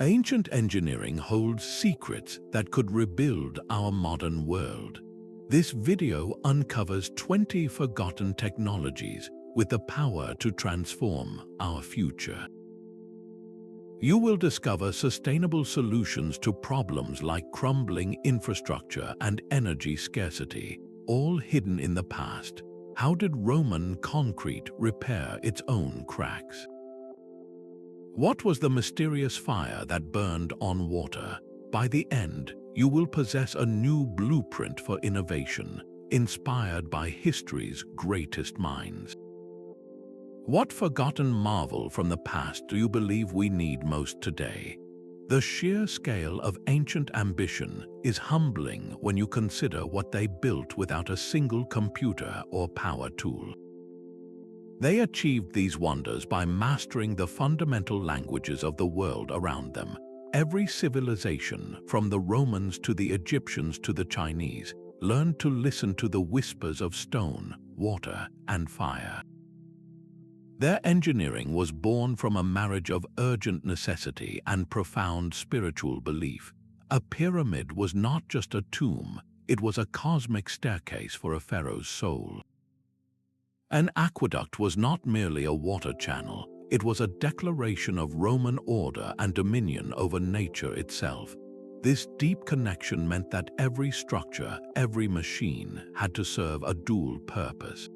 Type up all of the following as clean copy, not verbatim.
Ancient engineering holds secrets that could rebuild our modern world. This video uncovers 20 forgotten technologies with the power to transform our future. You will discover sustainable solutions to problems like crumbling infrastructure and energy scarcity, all hidden in the past. How did Roman concrete repair its own cracks? What was the mysterious fire that burned on water? By the end, you will possess a new blueprint for innovation, inspired by history's greatest minds. What forgotten marvel from the past do you believe we need most today? The sheer scale of ancient ambition is humbling when you consider what they built without a single computer or power tool. They achieved these wonders by mastering the fundamental languages of the world around them. Every civilization, from the Romans to the Egyptians to the Chinese, learned to listen to the whispers of stone, water, and fire. Their engineering was born from a marriage of urgent necessity and profound spiritual belief. A pyramid was not just a tomb, it was a cosmic staircase for a pharaoh's soul. An aqueduct was not merely a water channel, it was a declaration of Roman order and dominion over nature itself. This deep connection meant that every structure, every machine, had to serve a dual purpose.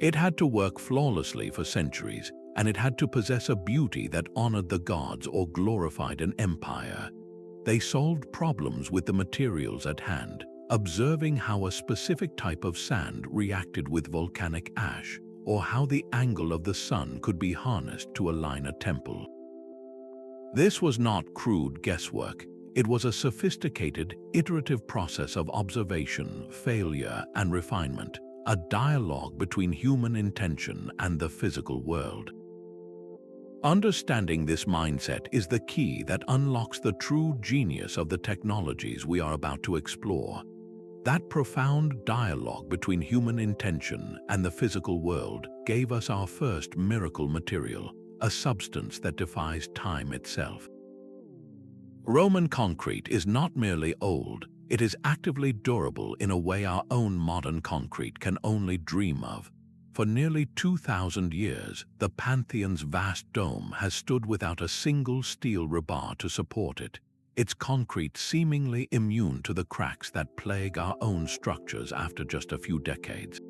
It had to work flawlessly for centuries, and it had to possess a beauty that honored the gods or glorified an empire. They solved problems with the materials at hand, observing how a specific type of sand reacted with volcanic ash, or how the angle of the sun could be harnessed to align a temple. This was not crude guesswork. It was a sophisticated, iterative process of observation, failure, and refinement, a dialogue between human intention and the physical world. Understanding this mindset is the key that unlocks the true genius of the technologies we are about to explore. That profound dialogue between human intention and the physical world gave us our first miracle material, a substance that defies time itself. Roman concrete is not merely old, it is actively durable in a way our own modern concrete can only dream of. For nearly 2,000 years, the Pantheon's vast dome has stood without a single steel rebar to support it, its concrete seemingly immune to the cracks that plague our own structures after just a few decades.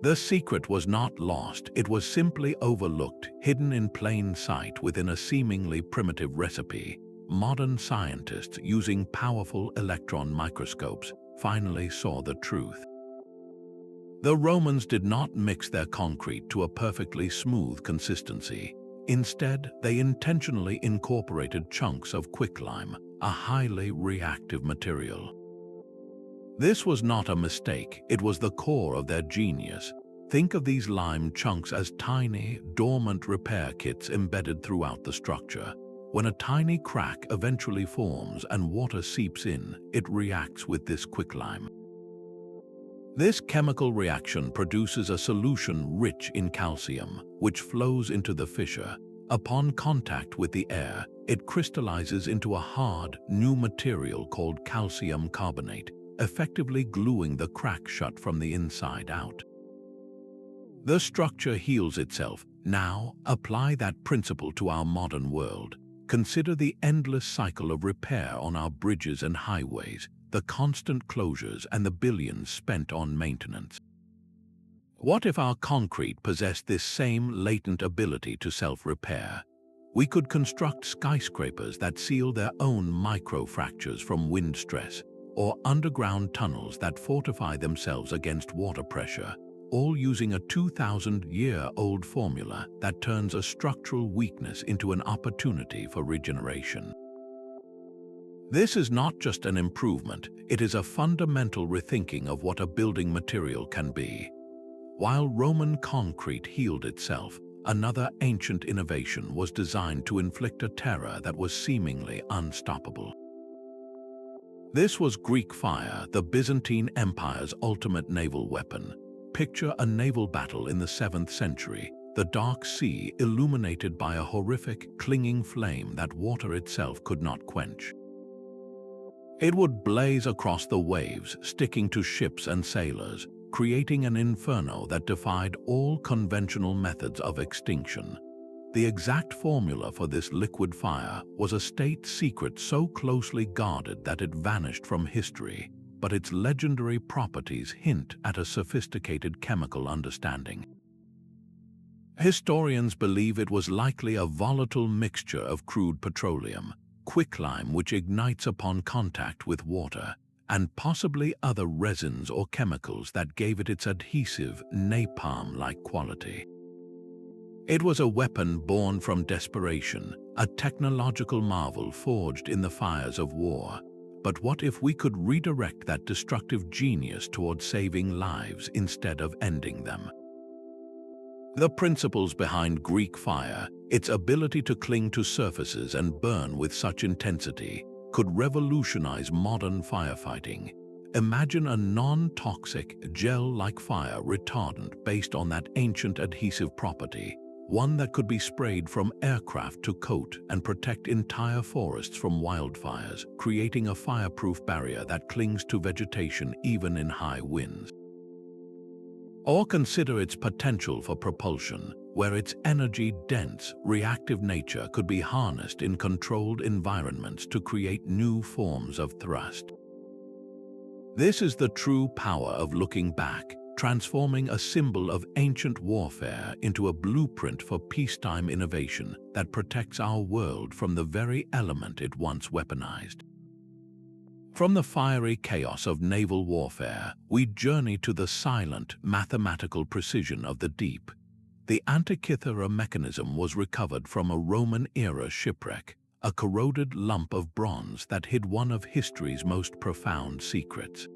The secret was not lost, it was simply overlooked, hidden in plain sight within a seemingly primitive recipe. Modern scientists, using powerful electron microscopes, finally saw the truth. The Romans did not mix their concrete to a perfectly smooth consistency. Instead, they intentionally incorporated chunks of quicklime, a highly reactive material. This was not a mistake, it was the core of their genius. Think of these lime chunks as tiny, dormant repair kits embedded throughout the structure. When a tiny crack eventually forms and water seeps in, it reacts with this quicklime. This chemical reaction produces a solution rich in calcium, which flows into the fissure. Upon contact with the air, it crystallizes into a hard, new material called calcium carbonate, effectively gluing the crack shut from the inside out. The structure heals itself. Now, apply that principle to our modern world. Consider the endless cycle of repair on our bridges and highways, the constant closures and the billions spent on maintenance. What if our concrete possessed this same latent ability to self-repair? We could construct skyscrapers that seal their own micro-fractures from wind stress, or underground tunnels that fortify themselves against water pressure, all using a 2,000-year-old formula that turns a structural weakness into an opportunity for regeneration. This is not just an improvement, it is a fundamental rethinking of what a building material can be. While Roman concrete healed itself, another ancient innovation was designed to inflict a terror that was seemingly unstoppable. This was Greek fire, the Byzantine Empire's ultimate naval weapon. Picture a naval battle in the 7th century. the dark sea illuminated by a horrific, clinging flame that water itself could not quench. It would blaze across the waves, sticking to ships and sailors, creating an inferno that defied all conventional methods of extinction. The exact formula for this liquid fire was a state secret so closely guarded that it vanished from history, but its legendary properties hint at a sophisticated chemical understanding. Historians believe it was likely a volatile mixture of crude petroleum, quicklime which ignites upon contact with water, and possibly other resins or chemicals that gave it its adhesive, napalm-like quality. It was a weapon born from desperation, a technological marvel forged in the fires of war. But what if we could redirect that destructive genius toward saving lives instead of ending them? The principles behind Greek fire, its ability to cling to surfaces and burn with such intensity, could revolutionize modern firefighting. Imagine a non-toxic, gel-like fire retardant based on that ancient adhesive property, one that could be sprayed from aircraft to coat and protect entire forests from wildfires, creating a fireproof barrier that clings to vegetation even in high winds. Or consider its potential for propulsion, where its energy-dense, reactive nature could be harnessed in controlled environments to create new forms of thrust. This is the true power of looking back, transforming a symbol of ancient warfare into a blueprint for peacetime innovation that protects our world from the very element it once weaponized. From the fiery chaos of naval warfare, we journey to the silent, mathematical precision of the deep. The Antikythera mechanism was recovered from a Roman-era shipwreck, a corroded lump of bronze that hid one of history's most profound secrets.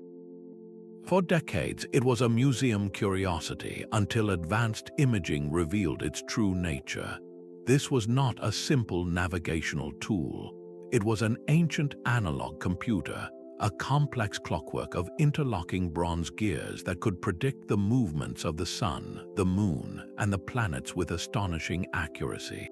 For decades, it was a museum curiosity until advanced imaging revealed its true nature. This was not a simple navigational tool. It was an ancient analog computer, a complex clockwork of interlocking bronze gears that could predict the movements of the sun, the moon, and the planets with astonishing accuracy.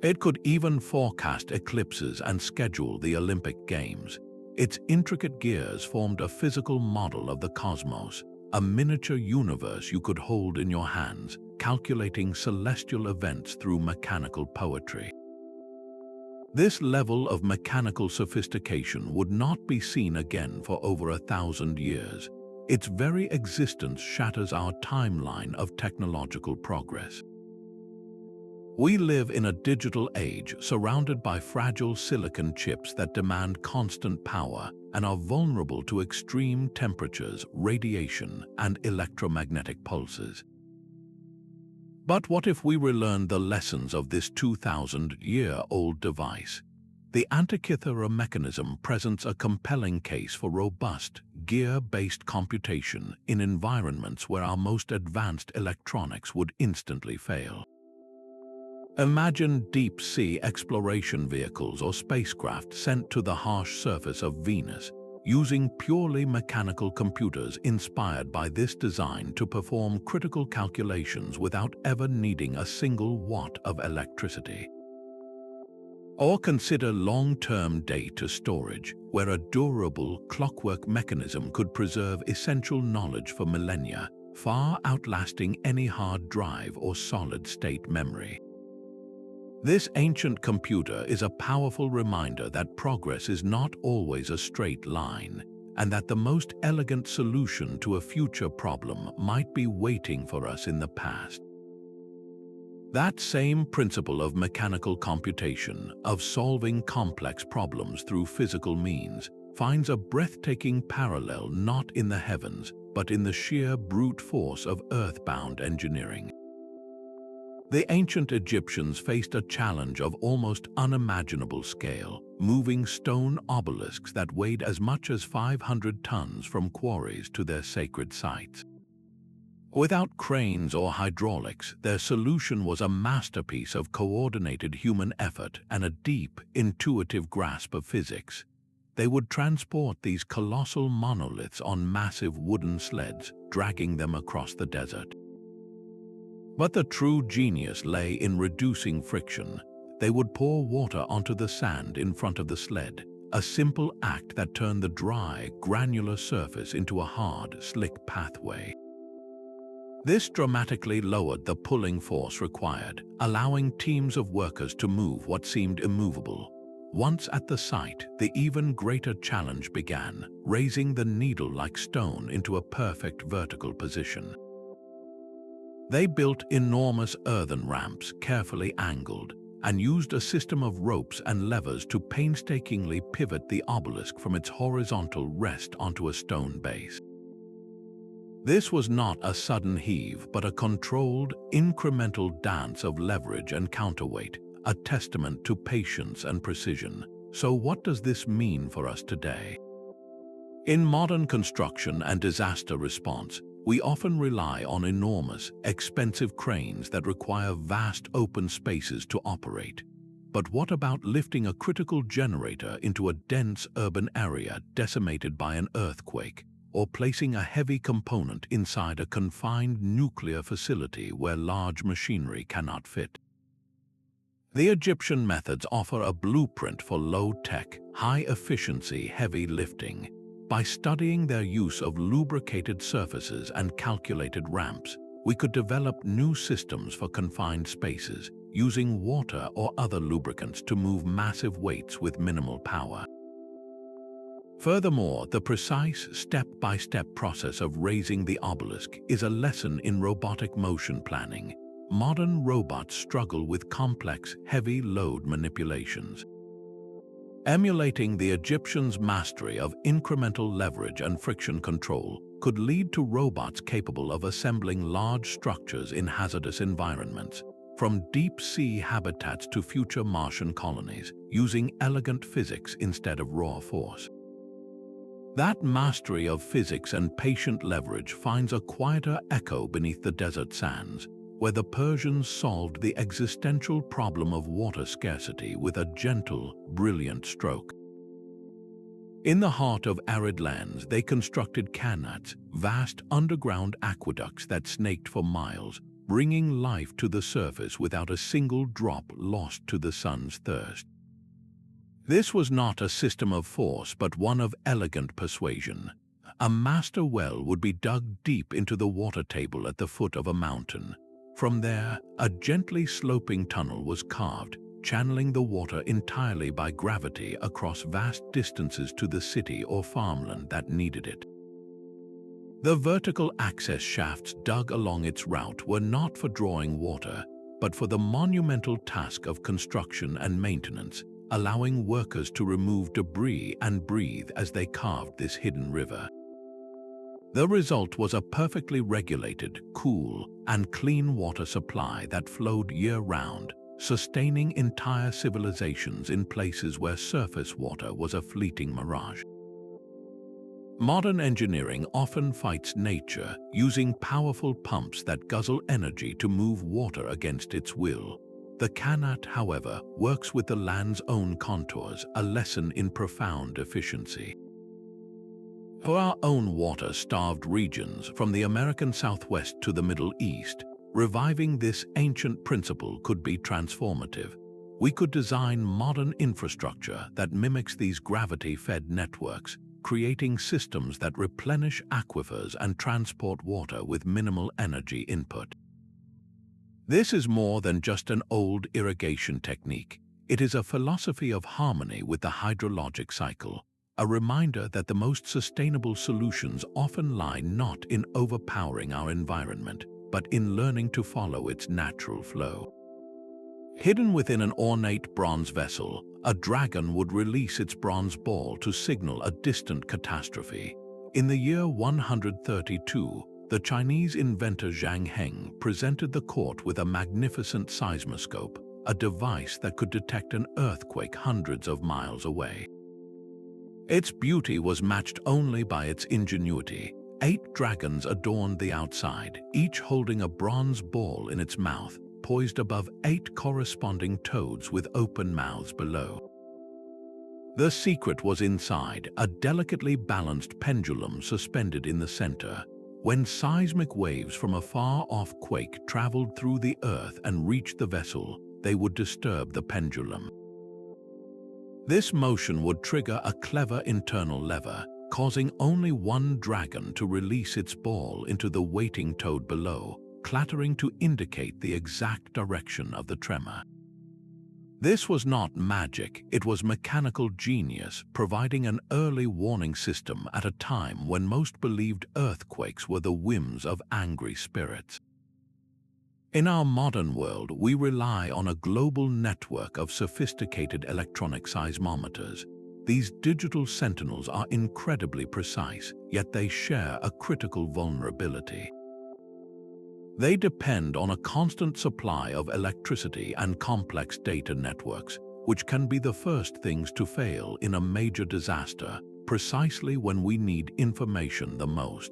It could even forecast eclipses and schedule the Olympic Games. Its intricate gears formed a physical model of the cosmos, a miniature universe you could hold in your hands, calculating celestial events through mechanical poetry. This level of mechanical sophistication would not be seen again for over 1,000 years. Its very existence shatters our timeline of technological progress. We live in a digital age surrounded by fragile silicon chips that demand constant power and are vulnerable to extreme temperatures, radiation, and electromagnetic pulses. But what if we relearned the lessons of this 2,000-year-old device? The Antikythera mechanism presents a compelling case for robust, gear-based computation in environments where our most advanced electronics would instantly fail. Imagine deep-sea exploration vehicles or spacecraft sent to the harsh surface of Venus, using purely mechanical computers inspired by this design to perform critical calculations without ever needing a single watt of electricity. Or consider long-term data storage, where a durable, clockwork mechanism could preserve essential knowledge for millennia, far outlasting any hard drive or solid-state memory. This ancient computer is a powerful reminder that progress is not always a straight line, and that the most elegant solution to a future problem might be waiting for us in the past. That same principle of mechanical computation, of solving complex problems through physical means, finds a breathtaking parallel not in the heavens, but in the sheer brute force of earthbound engineering. The ancient Egyptians faced a challenge of almost unimaginable scale, moving stone obelisks that weighed as much as 500 tons from quarries to their sacred sites. Without cranes or hydraulics, their solution was a masterpiece of coordinated human effort and a deep, intuitive grasp of physics. They would transport these colossal monoliths on massive wooden sleds, dragging them across the desert. But the true genius lay in reducing friction. They would pour water onto the sand in front of the sled, a simple act that turned the dry, granular surface into a hard, slick pathway. This dramatically lowered the pulling force required, allowing teams of workers to move what seemed immovable. Once at the site, the even greater challenge began, raising the needle-like stone into a perfect vertical position. They built enormous earthen ramps, carefully angled, and used a system of ropes and levers to painstakingly pivot the obelisk from its horizontal rest onto a stone base. This was not a sudden heave, but a controlled, incremental dance of leverage and counterweight, a testament to patience and precision. So what does this mean for us today? In modern construction and disaster response, we often rely on enormous, expensive cranes that require vast open spaces to operate. But what about lifting a critical generator into a dense urban area decimated by an earthquake, or placing a heavy component inside a confined nuclear facility where large machinery cannot fit? The Egyptian methods offer a blueprint for low-tech, high-efficiency heavy lifting. By studying their use of lubricated surfaces and calculated ramps, we could develop new systems for confined spaces, using water or other lubricants to move massive weights with minimal power. Furthermore, the precise step-by-step process of raising the obelisk is a lesson in robotic motion planning. Modern robots struggle with complex, heavy load manipulations. Emulating the Egyptians' mastery of incremental leverage and friction control could lead to robots capable of assembling large structures in hazardous environments, from deep-sea habitats to future Martian colonies, using elegant physics instead of raw force. That mastery of physics and patient leverage finds a quieter echo beneath the desert sands, where the Persians solved the existential problem of water scarcity with a gentle, brilliant stroke. In the heart of arid lands, they constructed Qanats, vast underground aqueducts that snaked for miles, bringing life to the surface without a single drop lost to the sun's thirst. This was not a system of force, but one of elegant persuasion. A master well would be dug deep into the water table at the foot of a mountain. From there, a gently sloping tunnel was carved, channeling the water entirely by gravity across vast distances to the city or farmland that needed it. The vertical access shafts dug along its route were not for drawing water, but for the monumental task of construction and maintenance, allowing workers to remove debris and breathe as they carved this hidden river. The result was a perfectly regulated, cool, and clean water supply that flowed year-round, sustaining entire civilizations in places where surface water was a fleeting mirage. Modern engineering often fights nature, using powerful pumps that guzzle energy to move water against its will. The Qanat, however, works with the land's own contours, a lesson in profound efficiency. For our own water-starved regions, from the American Southwest to the Middle East, reviving this ancient principle could be transformative. We could design modern infrastructure that mimics these gravity-fed networks, creating systems that replenish aquifers and transport water with minimal energy input. This is more than just an old irrigation technique. It is a philosophy of harmony with the hydrologic cycle, a reminder that the most sustainable solutions often lie not in overpowering our environment, but in learning to follow its natural flow. Hidden within an ornate bronze vessel, a dragon would release its bronze ball to signal a distant catastrophe. In the year 132, the Chinese inventor Zhang Heng presented the court with a magnificent seismoscope, a device that could detect an earthquake hundreds of miles away. Its beauty was matched only by its ingenuity. 8 dragons adorned the outside, each holding a bronze ball in its mouth, poised above 8 corresponding toads with open mouths below. The secret was inside, a delicately balanced pendulum suspended in the center. When seismic waves from a far-off quake traveled through the earth and reached the vessel, they would disturb the pendulum. This motion would trigger a clever internal lever, causing only one dragon to release its ball into the waiting toad below, clattering to indicate the exact direction of the tremor. This was not magic, it was mechanical genius, providing an early warning system at a time when most believed earthquakes were the whims of angry spirits. In our modern world, we rely on a global network of sophisticated electronic seismometers. These digital sentinels are incredibly precise, yet they share a critical vulnerability. They depend on a constant supply of electricity and complex data networks, which can be the first things to fail in a major disaster, precisely when we need information the most.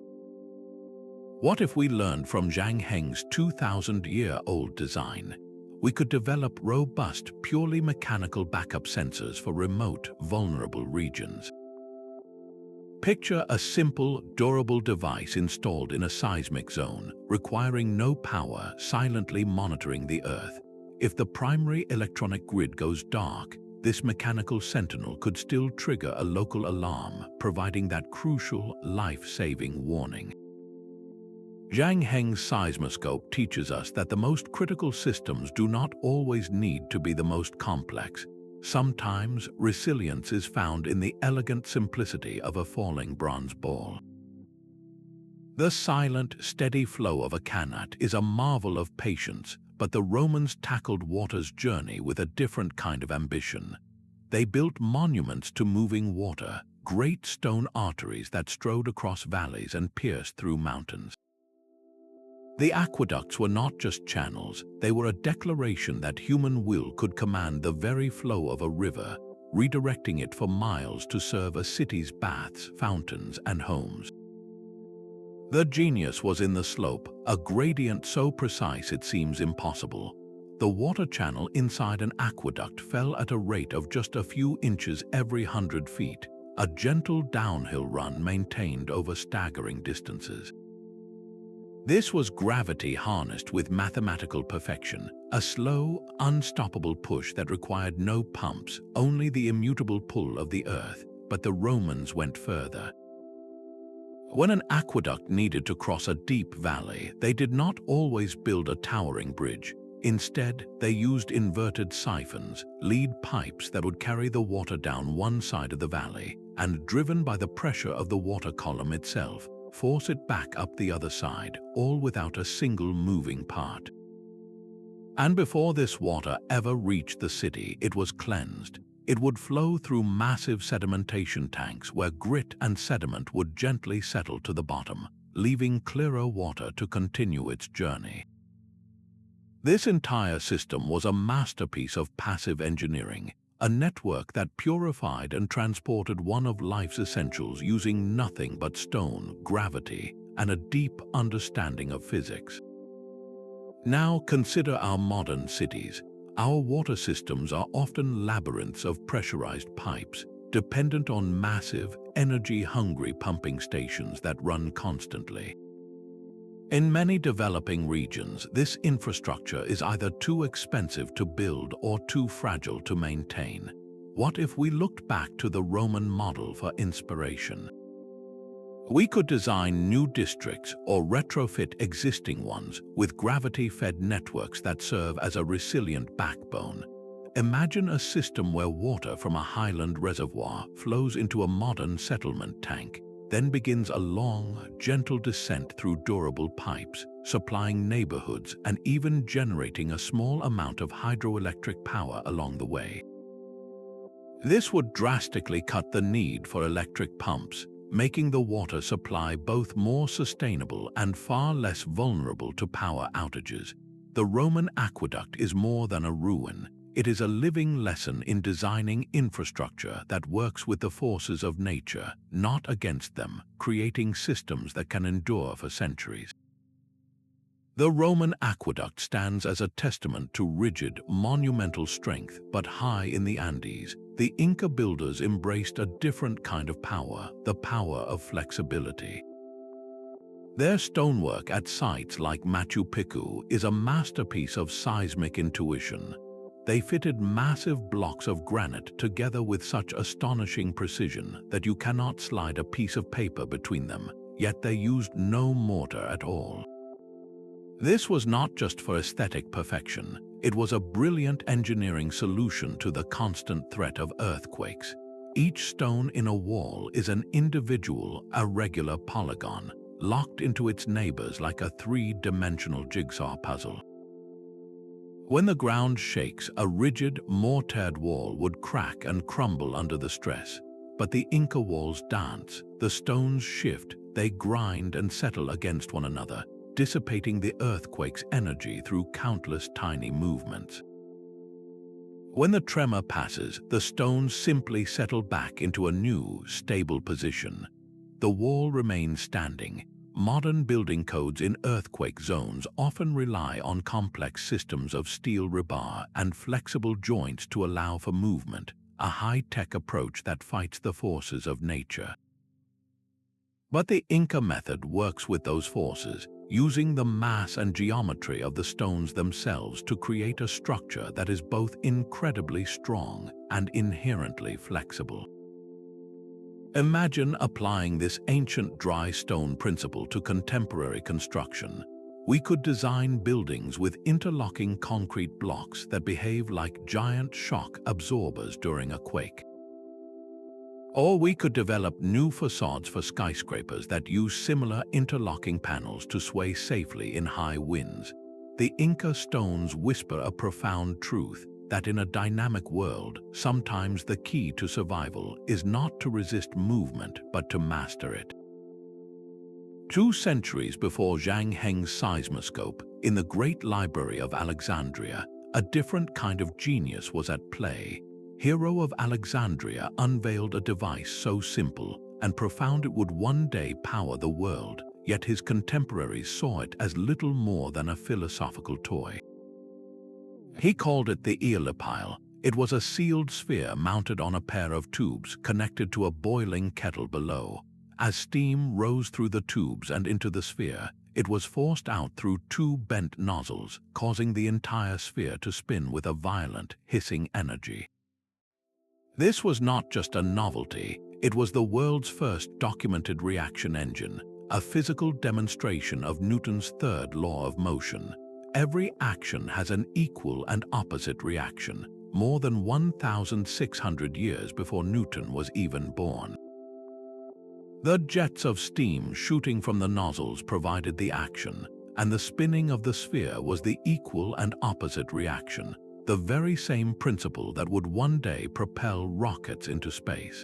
What if we learned from Zhang Heng's 2,000-year-old design? We could develop robust, purely mechanical backup sensors for remote, vulnerable regions. Picture a simple, durable device installed in a seismic zone, requiring no power, silently monitoring the Earth. If the primary electronic grid goes dark, this mechanical sentinel could still trigger a local alarm, providing that crucial, life-saving warning. Zhang Heng's Seismoscope teaches us that the most critical systems do not always need to be the most complex. Sometimes, resilience is found in the elegant simplicity of a falling bronze ball. The silent, steady flow of a Qanat is a marvel of patience, but the Romans tackled water's journey with a different kind of ambition. They built monuments to moving water, great stone arteries that strode across valleys and pierced through mountains. The aqueducts were not just channels, they were a declaration that human will could command the very flow of a river, redirecting it for miles to serve a city's baths, fountains, and homes. The genius was in the slope, a gradient so precise it seems impossible. The water channel inside an aqueduct fell at a rate of just a few inches every 100 feet, a gentle downhill run maintained over staggering distances. This was gravity harnessed with mathematical perfection, a slow, unstoppable push that required no pumps, only the immutable pull of the earth. But the Romans went further. When an aqueduct needed to cross a deep valley, they did not always build a towering bridge. Instead, they used inverted siphons, lead pipes that would carry the water down one side of the valley, and driven by the pressure of the water column itself, force it back up the other side, all without a single moving part. And before this water ever reached the city, it was cleansed. It would flow through massive sedimentation tanks where grit and sediment would gently settle to the bottom, leaving clearer water to continue its journey. This entire system was a masterpiece of passive engineering, a network that purified and transported one of life's essentials using nothing but stone, gravity, and a deep understanding of physics. Now consider our modern cities. Our water systems are often labyrinths of pressurized pipes, dependent on massive, energy-hungry pumping stations that run constantly. In many developing regions, this infrastructure is either too expensive to build or too fragile to maintain. What if we looked back to the Roman model for inspiration? We could design new districts or retrofit existing ones with gravity-fed networks that serve as a resilient backbone. Imagine a system where water from a highland reservoir flows into a modern settlement tank, then begins a long, gentle descent through durable pipes, supplying neighborhoods and even generating a small amount of hydroelectric power along the way. This would drastically cut the need for electric pumps, making the water supply both more sustainable and far less vulnerable to power outages. The Roman aqueduct is more than a ruin. It is a living lesson in designing infrastructure that works with the forces of nature, not against them, creating systems that can endure for centuries. The Roman aqueduct stands as a testament to rigid, monumental strength, but high in the Andes. The Inca builders embraced a different kind of power, the power of flexibility. Their stonework at sites like Machu Picchu is a masterpiece of seismic intuition. They fitted massive blocks of granite together with such astonishing precision that you cannot slide a piece of paper between them, yet they used no mortar at all. This was not just for aesthetic perfection, it was a brilliant engineering solution to the constant threat of earthquakes. Each stone in a wall is an individual, irregular polygon, locked into its neighbors like a three-dimensional jigsaw puzzle. When the ground shakes, a rigid, mortared wall would crack and crumble under the stress. But the Inca walls dance, the stones shift, they grind and settle against one another, dissipating the earthquake's energy through countless tiny movements. When the tremor passes, the stones simply settle back into a new, stable position. The wall remains standing. Modern building codes in earthquake zones often rely on complex systems of steel rebar and flexible joints to allow for movement, a high-tech approach that fights the forces of nature. But the Inca method works with those forces, using the mass and geometry of the stones themselves to create a structure that is both incredibly strong and inherently flexible. Imagine applying this ancient dry stone principle to contemporary construction. We could design buildings with interlocking concrete blocks that behave like giant shock absorbers during a quake. Or we could develop new facades for skyscrapers that use similar interlocking panels to sway safely in high winds. The Inca stones whisper a profound truth that in a dynamic world, sometimes the key to survival is not to resist movement but to master it. 2 centuries before Zhang Heng's Seismoscope, in the Great Library of Alexandria, a different kind of genius was at play. Hero of Alexandria unveiled a device so simple and profound it would one day power the world, yet his contemporaries saw it as little more than a philosophical toy. He called it the eolipile. It was a sealed sphere mounted on a pair of tubes connected to a boiling kettle below. As steam rose through the tubes and into the sphere, it was forced out through 2 bent nozzles, causing the entire sphere to spin with a violent, hissing energy. This was not just a novelty, it was the world's first documented reaction engine, a physical demonstration of Newton's third law of motion. Every action has an equal and opposite reaction, more than 1,600 years before Newton was even born. The jets of steam shooting from the nozzles provided the action, and the spinning of the sphere was the equal and opposite reaction, the very same principle that would one day propel rockets into space.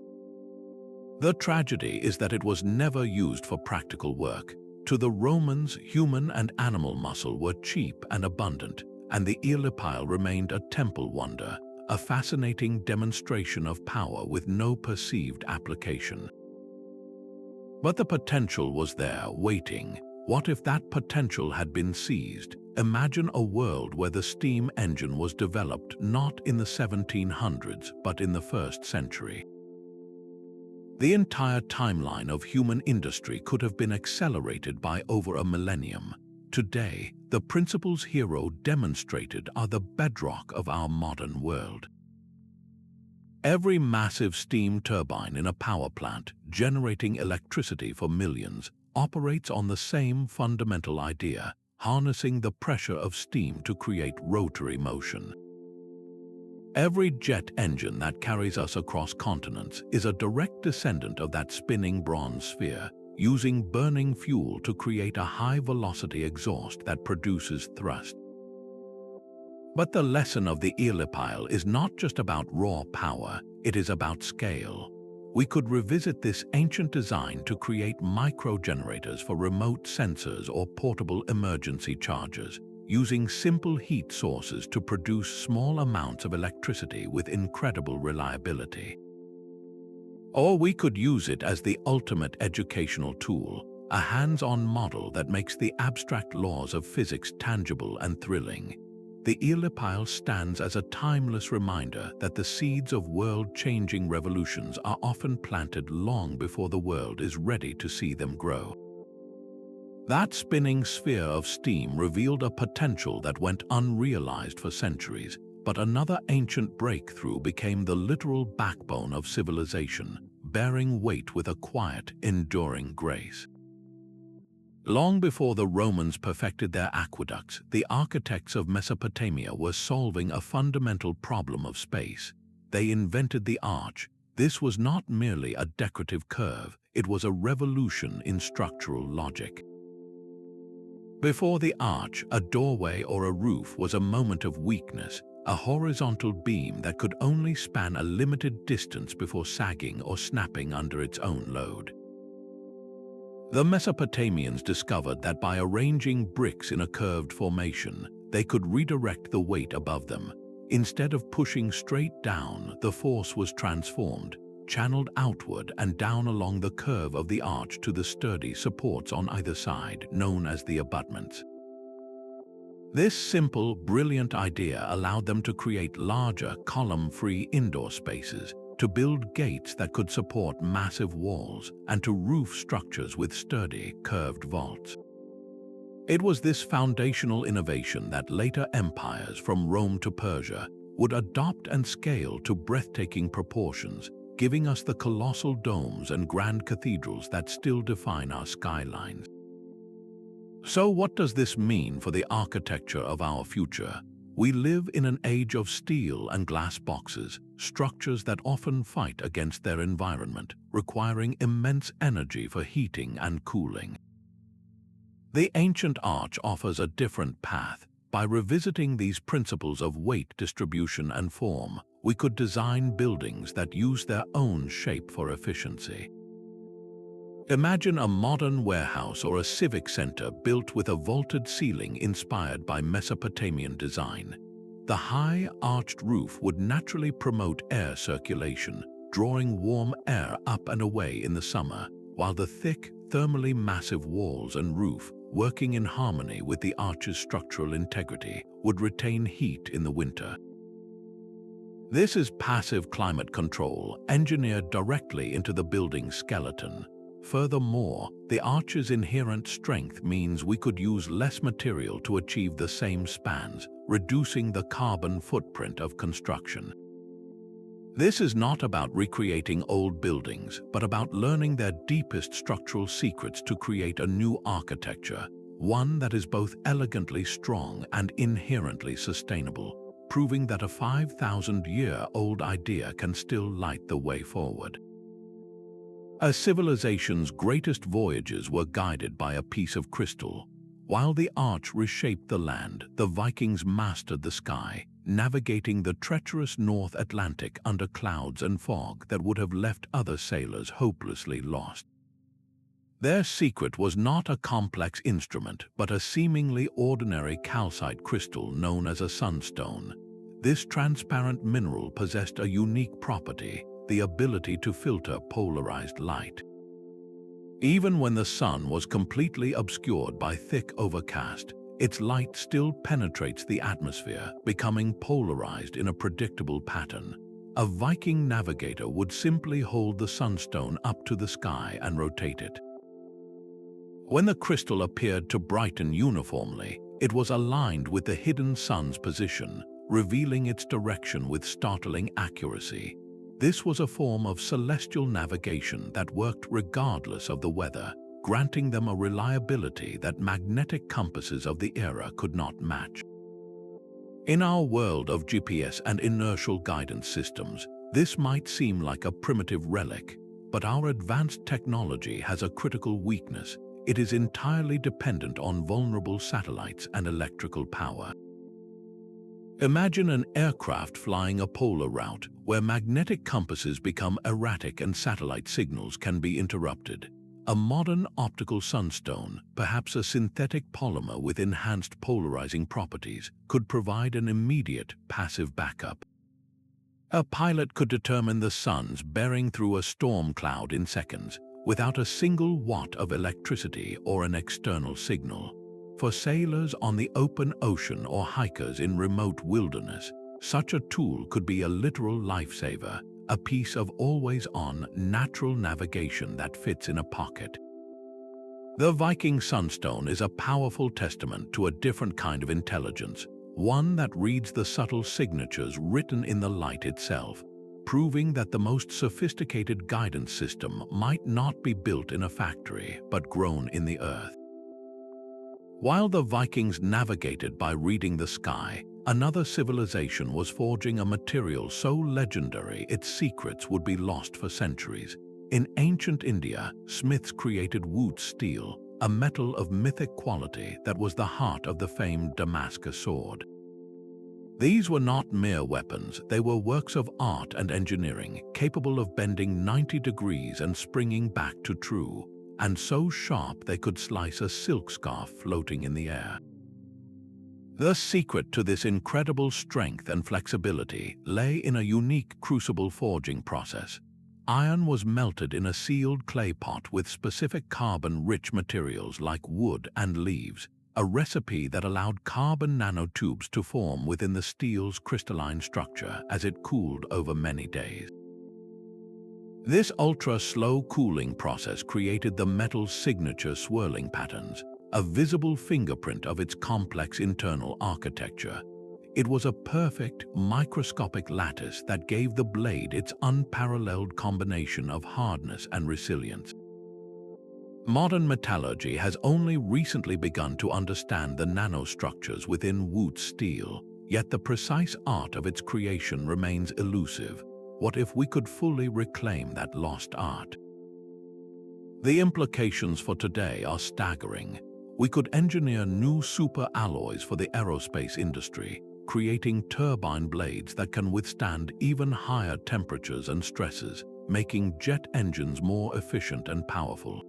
The tragedy is that it was never used for practical work. To the Romans, human and animal muscle were cheap and abundant, and the eolipile remained a temple wonder, a fascinating demonstration of power with no perceived application. But the potential was there, waiting. What if that potential had been seized? Imagine a world where the steam engine was developed not in the 1700s, but in the 1st century. The entire timeline of human industry could have been accelerated by over a millennium. Today, the principles Hero demonstrated are the bedrock of our modern world. Every massive steam turbine in a power plant, generating electricity for millions, operates on the same fundamental idea, harnessing the pressure of steam to create rotary motion. Every jet engine that carries us across continents is a direct descendant of that spinning bronze sphere, using burning fuel to create a high-velocity exhaust that produces thrust. But the lesson of the eolipile is not just about raw power, it is about scale. We could revisit this ancient design to create micro-generators for remote sensors or portable emergency chargers, using simple heat sources to produce small amounts of electricity with incredible reliability. Or we could use it as the ultimate educational tool, a hands-on model that makes the abstract laws of physics tangible and thrilling. The eolipile stands as a timeless reminder that the seeds of world-changing revolutions are often planted long before the world is ready to see them grow. That spinning sphere of steam revealed a potential that went unrealized for centuries, but another ancient breakthrough became the literal backbone of civilization, bearing weight with a quiet, enduring grace. Long before the Romans perfected their aqueducts, the architects of Mesopotamia were solving a fundamental problem of space. They invented the arch. This was not merely a decorative curve, it was a revolution in structural logic. Before the arch, a doorway or a roof was a moment of weakness, a horizontal beam that could only span a limited distance before sagging or snapping under its own load. The Mesopotamians discovered that by arranging bricks in a curved formation, they could redirect the weight above them. Instead of pushing straight down, the force was transformed, channeled outward and down along the curve of the arch to the sturdy supports on either side, known as the abutments. This simple, brilliant idea allowed them to create larger, column-free indoor spaces, to build gates that could support massive walls, and to roof structures with sturdy, curved vaults. It was this foundational innovation that later empires, from Rome to Persia, would adopt and scale to breathtaking proportions, giving us the colossal domes and grand cathedrals that still define our skylines. So what does this mean for the architecture of our future? We live in an age of steel and glass boxes, structures that often fight against their environment, requiring immense energy for heating and cooling. The ancient arch offers a different path. By revisiting these principles of weight distribution and form, we could design buildings that use their own shape for efficiency. Imagine a modern warehouse or a civic center built with a vaulted ceiling inspired by Mesopotamian design. The high, arched roof would naturally promote air circulation, drawing warm air up and away in the summer, while the thick, thermally massive walls and roof, working in harmony with the arch's structural integrity, would retain heat in the winter. This is passive climate control, engineered directly into the building's skeleton. Furthermore, the arch's inherent strength means we could use less material to achieve the same spans, reducing the carbon footprint of construction. This is not about recreating old buildings, but about learning their deepest structural secrets to create a new architecture, one that is both elegantly strong and inherently sustainable, proving that a 5,000-year-old idea can still light the way forward. A civilization's greatest voyages were guided by a piece of crystal. While the arch reshaped the land, the Vikings mastered the sky, navigating the treacherous North Atlantic under clouds and fog that would have left other sailors hopelessly lost. Their secret was not a complex instrument, but a seemingly ordinary calcite crystal known as a sunstone. This transparent mineral possessed a unique property: the ability to filter polarized light. Even when the sun was completely obscured by thick overcast, its light still penetrates the atmosphere, becoming polarized in a predictable pattern. A Viking navigator would simply hold the sunstone up to the sky and rotate it. When the crystal appeared to brighten uniformly, it was aligned with the hidden sun's position, revealing its direction with startling accuracy. This was a form of celestial navigation that worked regardless of the weather, granting them a reliability that magnetic compasses of the era could not match. In our world of GPS and inertial guidance systems, this might seem like a primitive relic, but our advanced technology has a critical weakness. It is entirely dependent on vulnerable satellites and electrical power. Imagine an aircraft flying a polar route where magnetic compasses become erratic and satellite signals can be interrupted. A modern optical sunstone, perhaps a synthetic polymer with enhanced polarizing properties, could provide an immediate, passive backup. A pilot could determine the sun's bearing through a storm cloud in seconds, without a single watt of electricity or an external signal. For sailors on the open ocean or hikers in remote wilderness, such a tool could be a literal lifesaver, a piece of always-on natural navigation that fits in a pocket. The Viking Sunstone is a powerful testament to a different kind of intelligence, one that reads the subtle signatures written in the light itself, proving that the most sophisticated guidance system might not be built in a factory but grown in the earth. While the Vikings navigated by reading the sky, another civilization was forging a material so legendary its secrets would be lost for centuries. In ancient India, smiths created wood steel, a metal of mythic quality that was the heart of the famed Damascus sword. These were not mere weapons, they were works of art and engineering, capable of bending 90 degrees and springing back to true, and so sharp they could slice a silk scarf floating in the air. The secret to this incredible strength and flexibility lay in a unique crucible forging process. Iron was melted in a sealed clay pot with specific carbon-rich materials like wood and leaves, a recipe that allowed carbon nanotubes to form within the steel's crystalline structure as it cooled over many days. This ultra-slow cooling process created the metal's signature swirling patterns, a visible fingerprint of its complex internal architecture. It was a perfect, microscopic lattice that gave the blade its unparalleled combination of hardness and resilience. Modern metallurgy has only recently begun to understand the nanostructures within wood steel, yet the precise art of its creation remains elusive. What if we could fully reclaim that lost art? The implications for today are staggering. We could engineer new super alloys for the aerospace industry, creating turbine blades that can withstand even higher temperatures and stresses, making jet engines more efficient and powerful.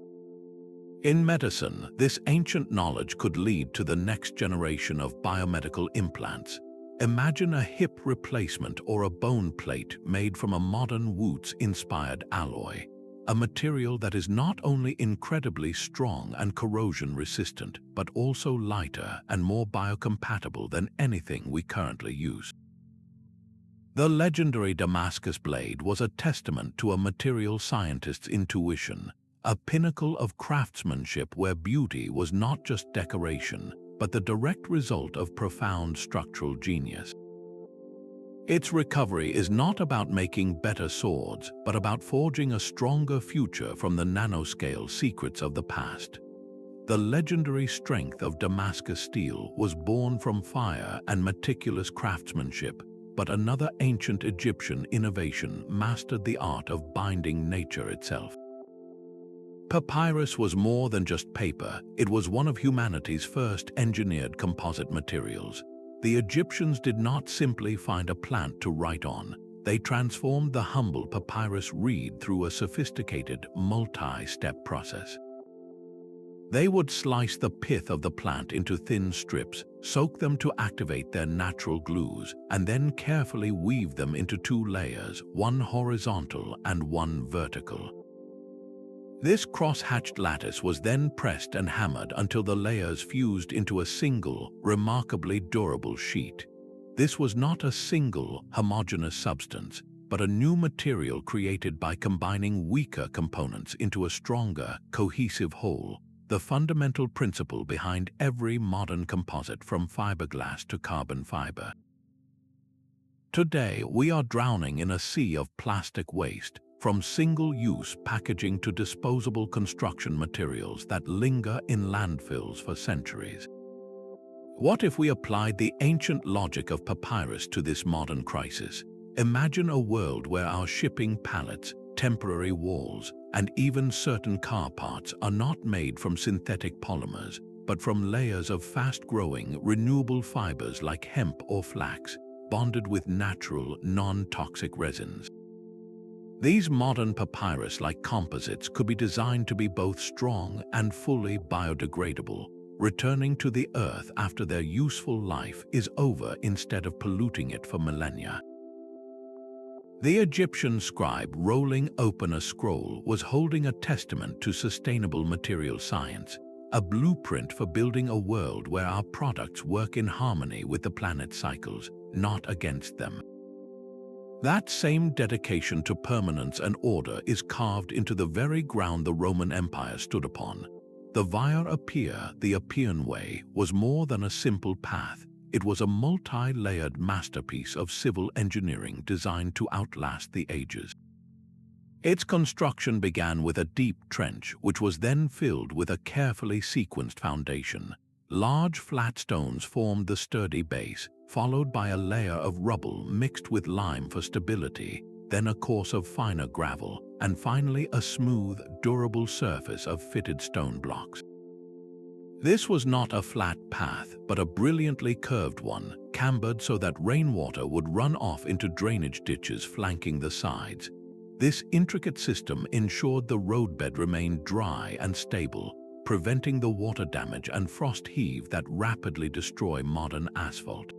In medicine, this ancient knowledge could lead to the next generation of biomedical implants. Imagine a hip replacement or a bone plate made from a modern wood-inspired alloy, a material that is not only incredibly strong and corrosion-resistant, but also lighter and more biocompatible than anything we currently use. The legendary Damascus blade was a testament to a material scientist's intuition, a pinnacle of craftsmanship where beauty was not just decoration, but the direct result of profound structural genius. Its recovery is not about making better swords, but about forging a stronger future from the nanoscale secrets of the past. The legendary strength of Damascus steel was born from fire and meticulous craftsmanship, but another ancient Egyptian innovation mastered the art of binding nature itself. Papyrus was more than just paper, it was one of humanity's first engineered composite materials. The Egyptians did not simply find a plant to write on, they transformed the humble papyrus reed through a sophisticated, multi-step process. They would slice the pith of the plant into thin strips, soak them to activate their natural glues, and then carefully weave them into two layers, one horizontal and one vertical. This cross-hatched lattice was then pressed and hammered until the layers fused into a single, remarkably durable sheet. This was not a single, homogeneous substance, but a new material created by combining weaker components into a stronger, cohesive whole, the fundamental principle behind every modern composite from fiberglass to carbon fiber. Today, we are drowning in a sea of plastic waste, from single-use packaging to disposable construction materials that linger in landfills for centuries. What if we applied the ancient logic of papyrus to this modern crisis? Imagine a world where our shipping pallets, temporary walls, and even certain car parts are not made from synthetic polymers, but from layers of fast-growing, renewable fibers like hemp or flax, bonded with natural, non-toxic resins. These modern papyrus-like composites could be designed to be both strong and fully biodegradable, returning to the earth after their useful life is over instead of polluting it for millennia. The Egyptian scribe rolling open a scroll was holding a testament to sustainable material science, a blueprint for building a world where our products work in harmony with the planet's cycles, not against them. That same dedication to permanence and order is carved into the very ground the Roman Empire stood upon. The Via Appia, the Appian Way, was more than a simple path. It was a multi-layered masterpiece of civil engineering designed to outlast the ages. Its construction began with a deep trench, which was then filled with a carefully sequenced foundation. Large flat stones formed the sturdy base, followed by a layer of rubble mixed with lime for stability, then a course of finer gravel, and finally a smooth, durable surface of fitted stone blocks. This was not a flat path, but a brilliantly curved one, cambered so that rainwater would run off into drainage ditches flanking the sides. This intricate system ensured the roadbed remained dry and stable, preventing the water damage and frost heave that rapidly destroy modern asphalt.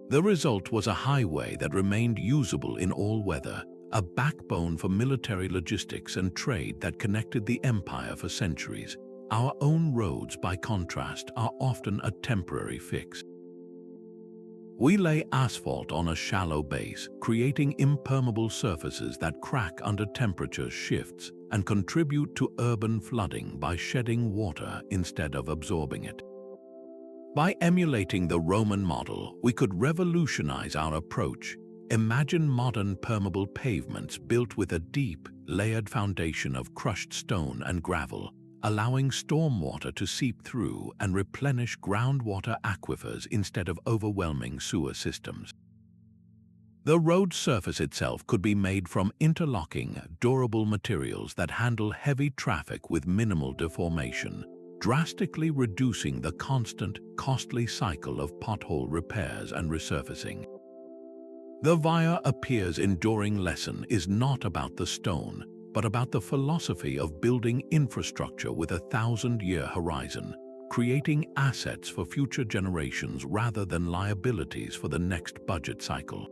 The result was a highway that remained usable in all weather, a backbone for military logistics and trade that connected the empire for centuries. Our own roads, by contrast, are often a temporary fix. We lay asphalt on a shallow base, creating impermeable surfaces that crack under temperature shifts and contribute to urban flooding by shedding water instead of absorbing it. By emulating the Roman model, we could revolutionize our approach. Imagine modern permeable pavements built with a deep, layered foundation of crushed stone and gravel, allowing stormwater to seep through and replenish groundwater aquifers instead of overwhelming sewer systems. The road surface itself could be made from interlocking, durable materials that handle heavy traffic with minimal deformation, drastically reducing the constant, costly cycle of pothole repairs and resurfacing. The Via Appia's enduring lesson is not about the stone, but about the philosophy of building infrastructure with a 1,000-year horizon, creating assets for future generations rather than liabilities for the next budget cycle.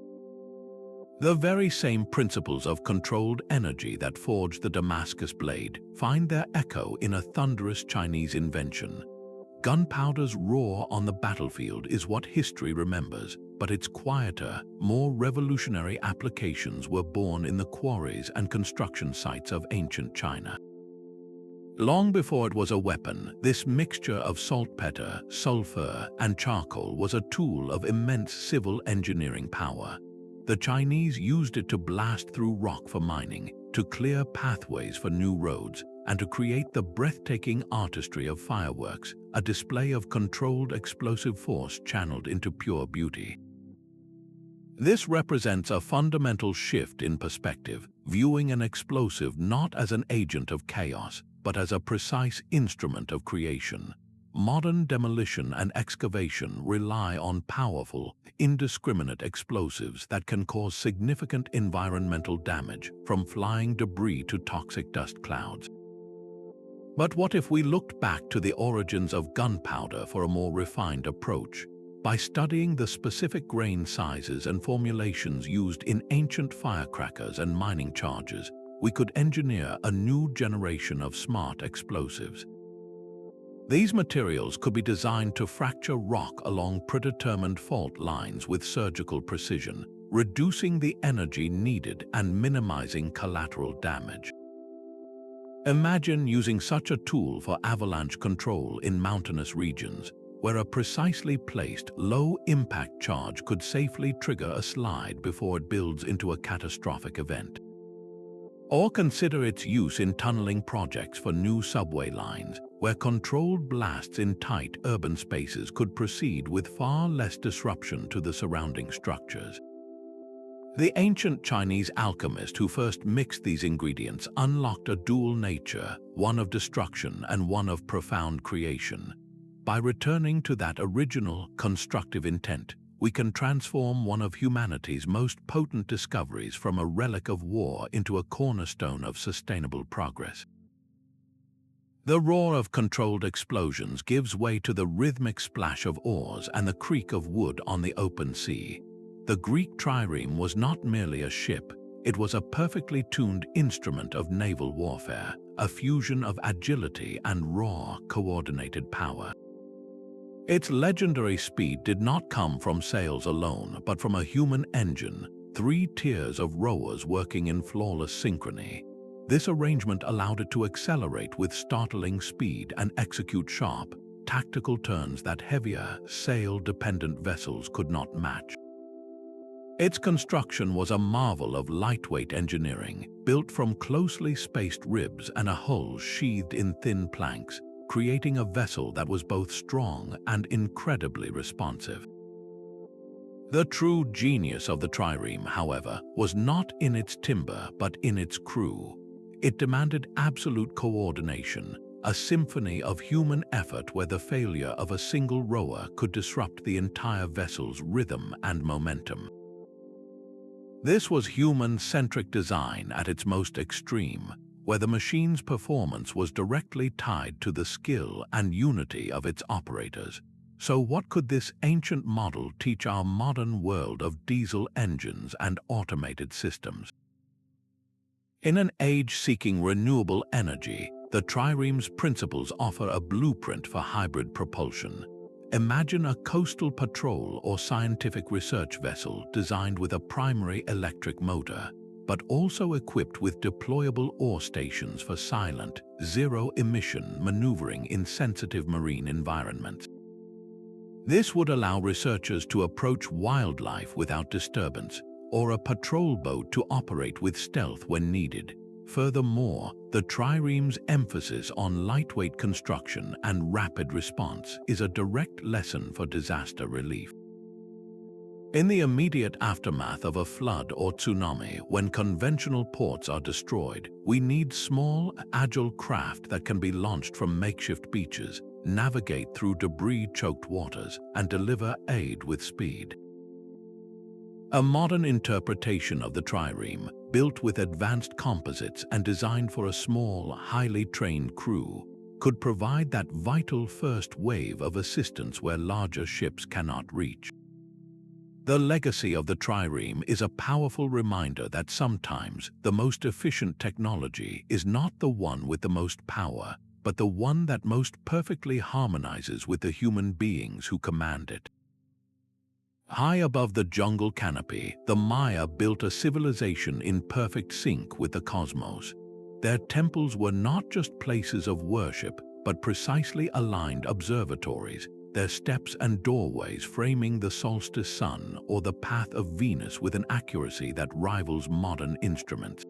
The very same principles of controlled energy that forged the Damascus blade find their echo in a thunderous Chinese invention. Gunpowder's roar on the battlefield is what history remembers, but its quieter, more revolutionary applications were born in the quarries and construction sites of ancient China. Long before it was a weapon, this mixture of saltpeter, sulfur, and charcoal was a tool of immense civil engineering power. The Chinese used it to blast through rock for mining, to clear pathways for new roads, and to create the breathtaking artistry of fireworks, a display of controlled explosive force channeled into pure beauty. This represents a fundamental shift in perspective, viewing an explosive not as an agent of chaos, but as a precise instrument of creation. Modern demolition and excavation rely on powerful, indiscriminate explosives that can cause significant environmental damage, from flying debris to toxic dust clouds. But what if we looked back to the origins of gunpowder for a more refined approach? By studying the specific grain sizes and formulations used in ancient firecrackers and mining charges, we could engineer a new generation of smart explosives. These materials could be designed to fracture rock along predetermined fault lines with surgical precision, reducing the energy needed and minimizing collateral damage. Imagine using such a tool for avalanche control in mountainous regions, where a precisely placed, low-impact charge could safely trigger a slide before it builds into a catastrophic event. Or consider its use in tunneling projects for new subway lines, where controlled blasts in tight urban spaces could proceed with far less disruption to the surrounding structures. The ancient Chinese alchemist who first mixed these ingredients unlocked a dual nature, one of destruction and one of profound creation. By returning to that original, constructive intent, we can transform one of humanity's most potent discoveries from a relic of war into a cornerstone of sustainable progress. The roar of controlled explosions gives way to the rhythmic splash of oars and the creak of wood on the open sea. The Greek trireme was not merely a ship, it was a perfectly tuned instrument of naval warfare, a fusion of agility and raw, coordinated power. Its legendary speed did not come from sails alone, but from a human engine, 3 tiers of rowers working in flawless synchrony. This arrangement allowed it to accelerate with startling speed and execute sharp, tactical turns that heavier, sail-dependent vessels could not match. Its construction was a marvel of lightweight engineering, built from closely spaced ribs and a hull sheathed in thin planks, creating a vessel that was both strong and incredibly responsive. The true genius of the trireme, however, was not in its timber but in its crew. It demanded absolute coordination, a symphony of human effort where the failure of a single rower could disrupt the entire vessel's rhythm and momentum. This was human-centric design at its most extreme, where the machine's performance was directly tied to the skill and unity of its operators. So what could this ancient model teach our modern world of diesel engines and automated systems? In an age seeking renewable energy, the trireme's principles offer a blueprint for hybrid propulsion. Imagine a coastal patrol or scientific research vessel designed with a primary electric motor, but also equipped with deployable ore stations for silent, zero-emission maneuvering in sensitive marine environments. This would allow researchers to approach wildlife without disturbance, or a patrol boat to operate with stealth when needed. Furthermore, the trireme's emphasis on lightweight construction and rapid response is a direct lesson for disaster relief. In the immediate aftermath of a flood or tsunami, when conventional ports are destroyed, we need small, agile craft that can be launched from makeshift beaches, navigate through debris-choked waters, and deliver aid with speed. A modern interpretation of the trireme, built with advanced composites and designed for a small, highly trained crew, could provide that vital first wave of assistance where larger ships cannot reach. The legacy of the trireme is a powerful reminder that sometimes the most efficient technology is not the one with the most power, but the one that most perfectly harmonizes with the human beings who command it. High above the jungle canopy, the Maya built a civilization in perfect sync with the cosmos. Their temples were not just places of worship, but precisely aligned observatories, their steps and doorways framing the solstice sun or the path of Venus with an accuracy that rivals modern instruments.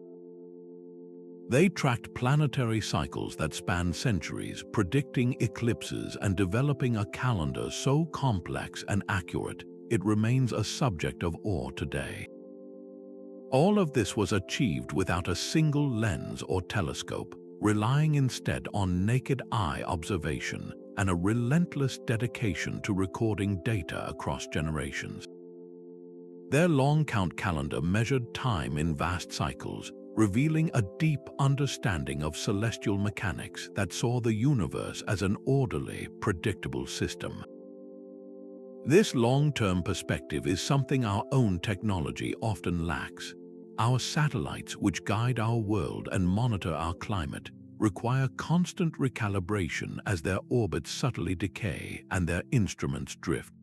They tracked planetary cycles that spanned centuries, predicting eclipses and developing a calendar so complex and accurate it remains a subject of awe today. All of this was achieved without a single lens or telescope, relying instead on naked eye observation and a relentless dedication to recording data across generations. Their long count calendar measured time in vast cycles, revealing a deep understanding of celestial mechanics that saw the universe as an orderly, predictable system. This long-term perspective is something our own technology often lacks. Our satellites, which guide our world and monitor our climate, require constant recalibration as their orbits subtly decay and their instruments drift.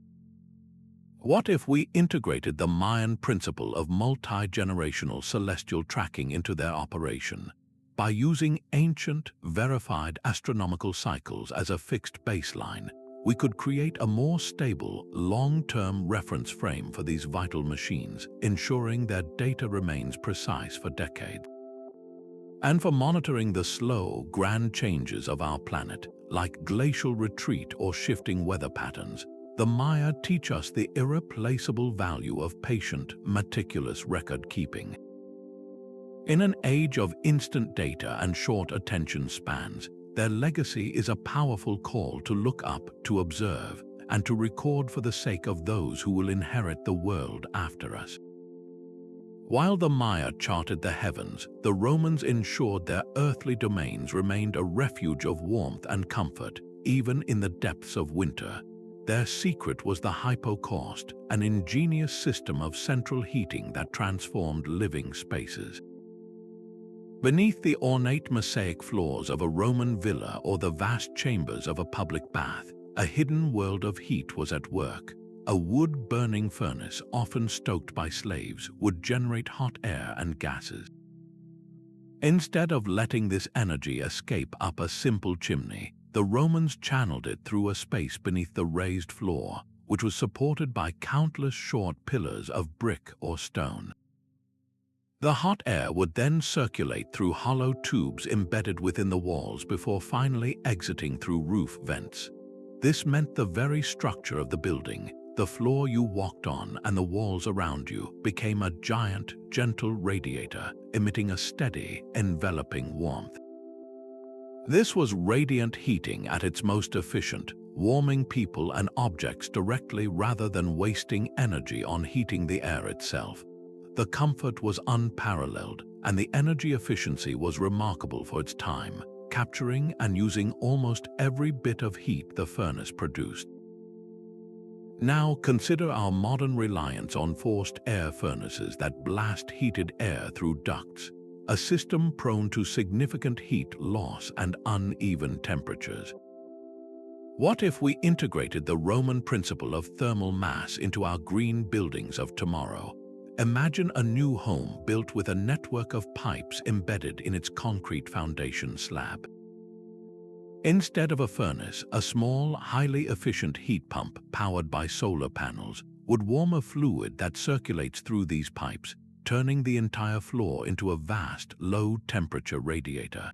What if we integrated the Mayan principle of multi-generational celestial tracking into their operation? By using ancient, verified astronomical cycles as a fixed baseline, we could create a more stable, long-term reference frame for these vital machines, ensuring their data remains precise for decades. And for monitoring the slow, grand changes of our planet, like glacial retreat or shifting weather patterns, the Maya teach us the irreplaceable value of patient, meticulous record-keeping. In an age of instant data and short attention spans, their legacy is a powerful call to look up, to observe, and to record for the sake of those who will inherit the world after us. While the Maya charted the heavens, the Romans ensured their earthly domains remained a refuge of warmth and comfort, even in the depths of winter. Their secret was the Hypocaust, an ingenious system of central heating that transformed living spaces. Beneath the ornate mosaic floors of a Roman villa or the vast chambers of a public bath, a hidden world of heat was at work. A wood-burning furnace, often stoked by slaves, would generate hot air and gases. Instead of letting this energy escape up a simple chimney, the Romans channeled it through a space beneath the raised floor, which was supported by countless short pillars of brick or stone. The hot air would then circulate through hollow tubes embedded within the walls before finally exiting through roof vents. This meant the very structure of the building, the floor you walked on and the walls around you, became a giant, gentle radiator, emitting a steady, enveloping warmth. This was radiant heating at its most efficient, warming people and objects directly rather than wasting energy on heating the air itself. The comfort was unparalleled, and the energy efficiency was remarkable for its time, capturing and using almost every bit of heat the furnace produced. Now consider our modern reliance on forced air furnaces that blast heated air through ducts, a system prone to significant heat loss and uneven temperatures. What if we integrated the Roman principle of thermal mass into our green buildings of tomorrow? Imagine a new home built with a network of pipes embedded in its concrete foundation slab. Instead of a furnace, a small, highly efficient heat pump powered by solar panels would warm a fluid that circulates through these pipes, turning the entire floor into a vast, low-temperature radiator.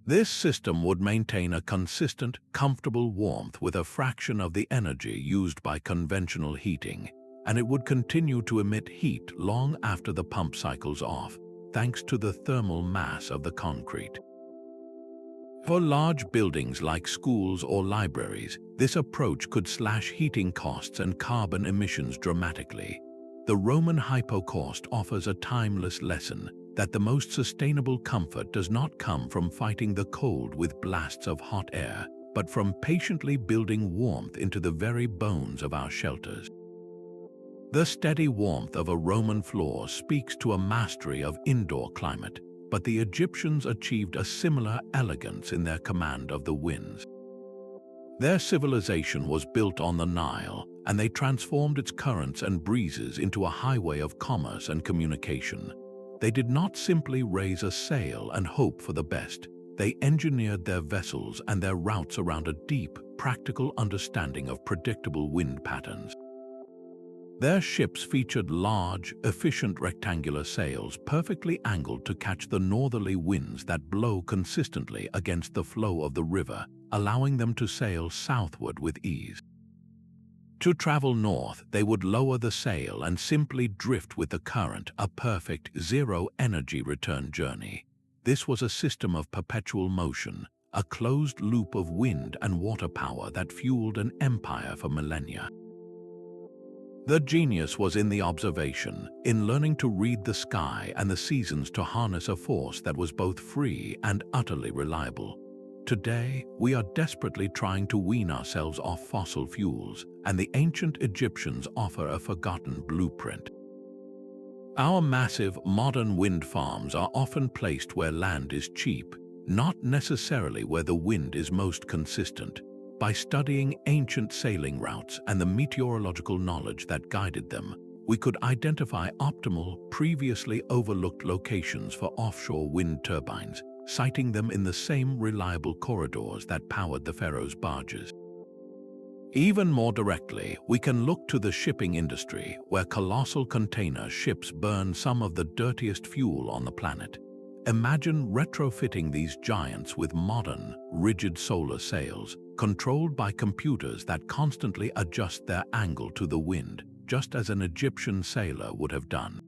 This system would maintain a consistent, comfortable warmth with a fraction of the energy used by conventional heating, and it would continue to emit heat long after the pump cycle's off, thanks to the thermal mass of the concrete. For large buildings like schools or libraries, this approach could slash heating costs and carbon emissions dramatically. The Roman Hypocaust offers a timeless lesson that the most sustainable comfort does not come from fighting the cold with blasts of hot air, but from patiently building warmth into the very bones of our shelters. The steady warmth of a Roman floor speaks to a mastery of indoor climate, but the Egyptians achieved a similar elegance in their command of the winds. Their civilization was built on the Nile, and they transformed its currents and breezes into a highway of commerce and communication. They did not simply raise a sail and hope for the best. They engineered their vessels and their routes around a deep, practical understanding of predictable wind patterns. Their ships featured large, efficient rectangular sails perfectly angled to catch the northerly winds that blow consistently against the flow of the river, allowing them to sail southward with ease. To travel north, they would lower the sail and simply drift with the current, a perfect zero-energy return journey. This was a system of perpetual motion, a closed loop of wind and water power that fueled an empire for millennia. The genius was in the observation, in learning to read the sky and the seasons to harness a force that was both free and utterly reliable. Today, we are desperately trying to wean ourselves off fossil fuels, and the ancient Egyptians offer a forgotten blueprint. Our massive, modern wind farms are often placed where land is cheap, not necessarily where the wind is most consistent. By studying ancient sailing routes and the meteorological knowledge that guided them, we could identify optimal, previously overlooked locations for offshore wind turbines, siting them in the same reliable corridors that powered the pharaoh's barges. Even more directly, we can look to the shipping industry, where colossal container ships burn some of the dirtiest fuel on the planet. Imagine retrofitting these giants with modern, rigid solar sails, controlled by computers that constantly adjust their angle to the wind, just as an Egyptian sailor would have done.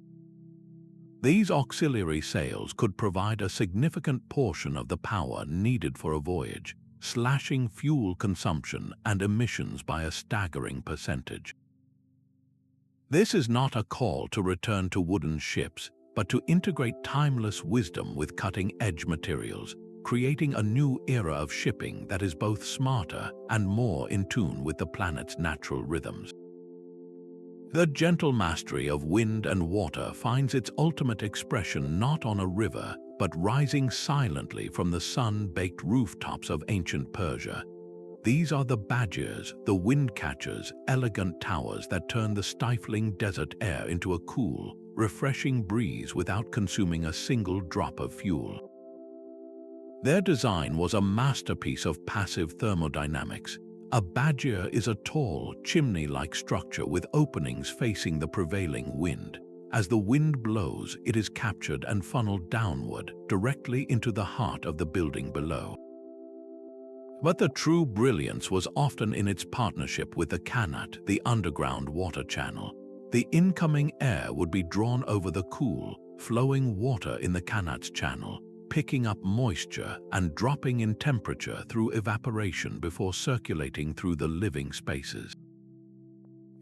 These auxiliary sails could provide a significant portion of the power needed for a voyage, slashing fuel consumption and emissions by a staggering percentage. This is not a call to return to wooden ships, but to integrate timeless wisdom with cutting-edge materials, creating a new era of shipping that is both smarter and more in tune with the planet's natural rhythms. The gentle mastery of wind and water finds its ultimate expression not on a river, but rising silently from the sun-baked rooftops of ancient Persia. These are the badgers, the wind catchers, elegant towers that turn the stifling desert air into a cool, refreshing breeze without consuming a single drop of fuel. Their design was a masterpiece of passive thermodynamics. A badger is a tall, chimney-like structure with openings facing the prevailing wind. As the wind blows, it is captured and funneled downward, directly into the heart of the building below. But the true brilliance was often in its partnership with the Qanat, the underground water channel. The incoming air would be drawn over the cool, flowing water in the Qanat's channel, picking up moisture and dropping in temperature through evaporation before circulating through the living spaces.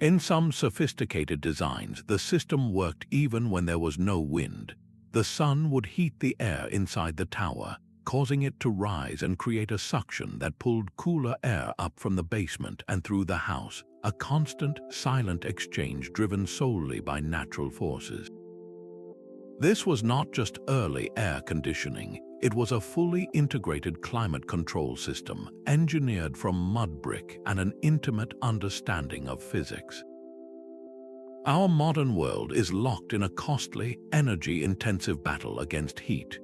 In some sophisticated designs, the system worked even when there was no wind. The sun would heat the air inside the tower, causing it to rise and create a suction that pulled cooler air up from the basement and through the house, a constant, silent exchange driven solely by natural forces. This was not just early air conditioning, it was a fully integrated climate control system, engineered from mud brick and an intimate understanding of physics. Our modern world is locked in a costly, energy-intensive battle against heat.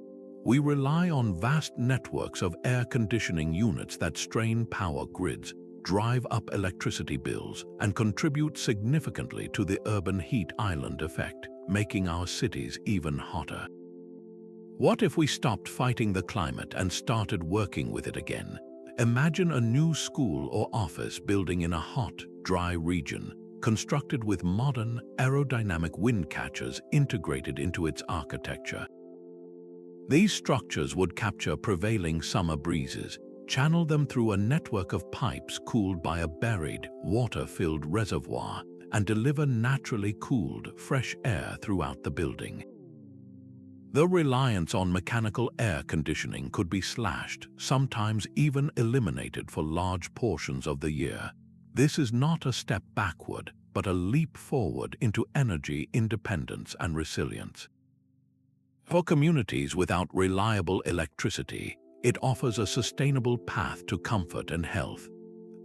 We rely on vast networks of air conditioning units that strain power grids, drive up electricity bills, and contribute significantly to the urban heat island effect, making our cities even hotter. What if we stopped fighting the climate and started working with it again? Imagine a new school or office building in a hot, dry region, constructed with modern, aerodynamic wind catchers integrated into its architecture. These structures would capture prevailing summer breezes, channel them through a network of pipes cooled by a buried, water-filled reservoir, and deliver naturally cooled, fresh air throughout the building. The reliance on mechanical air conditioning could be slashed, sometimes even eliminated for large portions of the year. This is not a step backward, but a leap forward into energy independence and resilience. For communities without reliable electricity, it offers a sustainable path to comfort and health.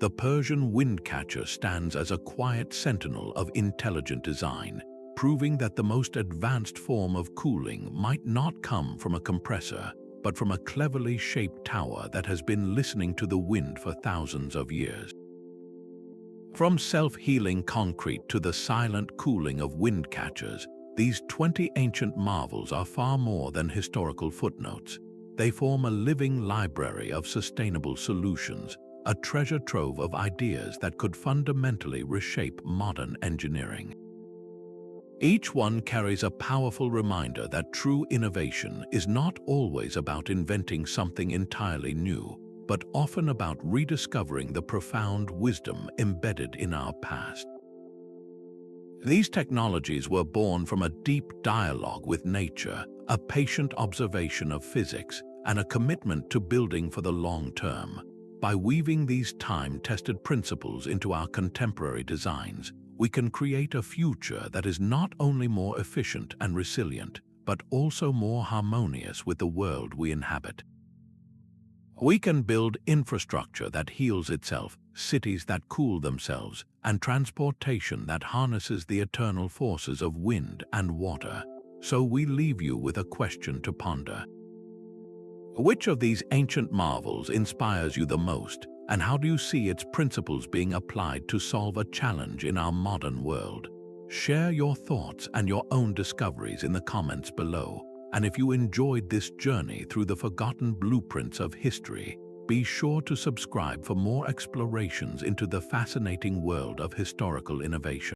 The Persian wind catcher stands as a quiet sentinel of intelligent design, proving that the most advanced form of cooling might not come from a compressor, but from a cleverly shaped tower that has been listening to the wind for thousands of years. From self-healing concrete to the silent cooling of wind catchers, these 20 ancient marvels are far more than historical footnotes. They form a living library of sustainable solutions, a treasure trove of ideas that could fundamentally reshape modern engineering. Each one carries a powerful reminder that true innovation is not always about inventing something entirely new, but often about rediscovering the profound wisdom embedded in our past. These technologies were born from a deep dialogue with nature, a patient observation of physics, and a commitment to building for the long term. By weaving these time-tested principles into our contemporary designs, we can create a future that is not only more efficient and resilient, but also more harmonious with the world we inhabit. We can build infrastructure that heals itself, cities that cool themselves, and transportation that harnesses the eternal forces of wind and water. So we leave you with a question to ponder. Which of these ancient marvels inspires you the most, and how do you see its principles being applied to solve a challenge in our modern world? Share your thoughts and your own discoveries in the comments below. And if you enjoyed this journey through the forgotten blueprints of history, be sure to subscribe for more explorations into the fascinating world of historical innovation.